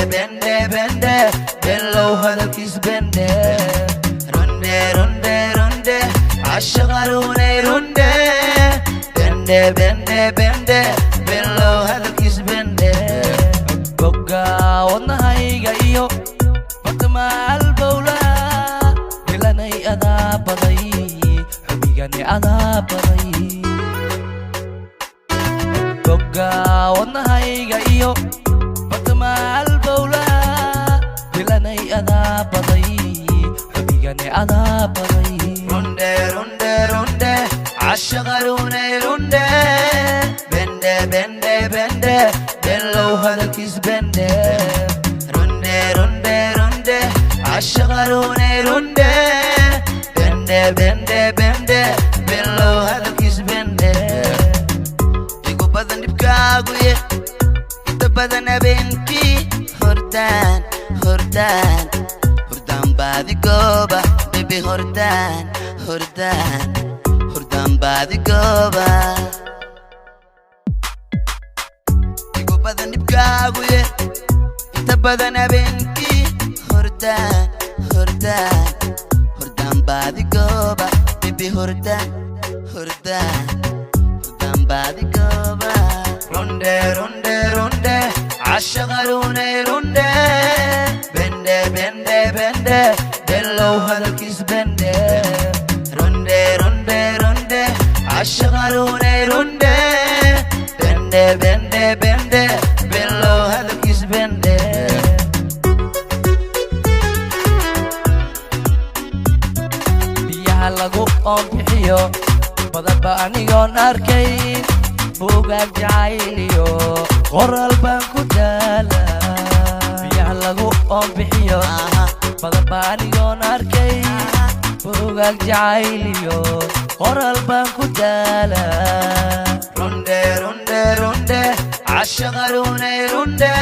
bende bellow hadalkiis bende runde عالشغلوني runde bende bellow hadalkiis bende boga wadnahayga iyo batmaal bawla ilanay adaa baday xubigani adaa baday boga wadnahayga iyo batmaal bawla ilanay adaa baday xubigani adaa baday runde عالشغلوني runde bende bellow hadalkiis bende runde عالشغلوني runde bende bellow hadalkiis bende igu badan dhibkaagu ye inta badan habeenkii hordaan baadi gooba baby hordaan baadi gooba igu badan dhibkaagu ye inta badan habeenkii hordaan baadi gooba baby hordaan baadi gooba runde عالشغلوني runde bende bellow hadalkiis bende runde عالشغلوني runde bende bellow hadalkiis bende biyaha lagu oombixiyo badaba anigoon arkayn buugaag jacayliyo qoral baan ku daala biyaha lagu oombixiyo badaba anigoon arkayn buugaag jacayliyo qoral baan ku daala runde عالشغلوني runde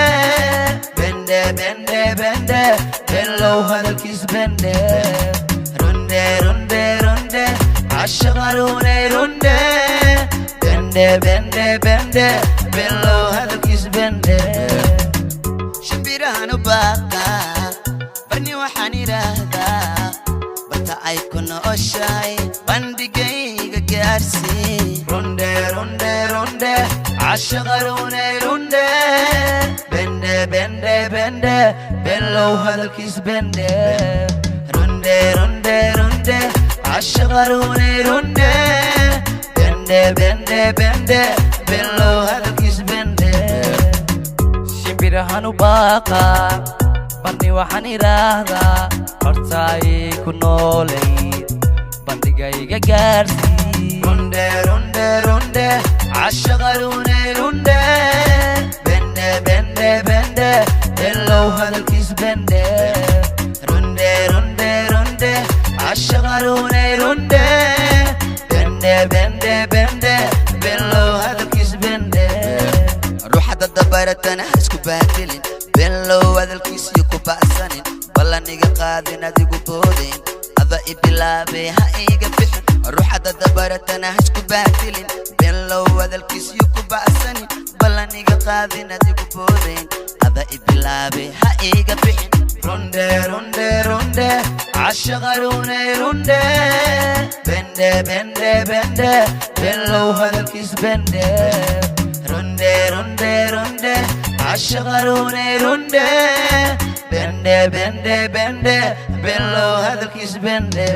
bende bellow hadalkiis bende runde عالشغلوني runde bende bellow hadalkiis bende shimbirahanu baaqa bani waxaan idhaahdaa bata ay ku nooshahay bandhigayga gaarsii runde عالشغلوني runde bende bellow hadalkiis bende runde عالشغلوني runde bende bellow hadalkiis bende shimbirahanu baaqa bani waxaan idhaahdaa horta ay ku noolayd bandhigayga gaarsii runde عالشغلوني runde bende bellow hadalkiis bende runde عالشغلوني runde bende bellow hadalkiis bende ruuxada dabaratana isku baadilin bellow hadalkiis iyo ku bacsanin ballaniga qaadin adigu boodin ada ibilaabe ha iga bixin ruuxada dabaratana isku baadilin bellow hadalkiis iyo ku bacsanin ballaniga qaadin adigu boodin ada ibilaabe ha iga bixin runde عالشغلوني runde bende bellow hadalkiis bende runde عالشغلوني runde bende bellow hadalkiis bende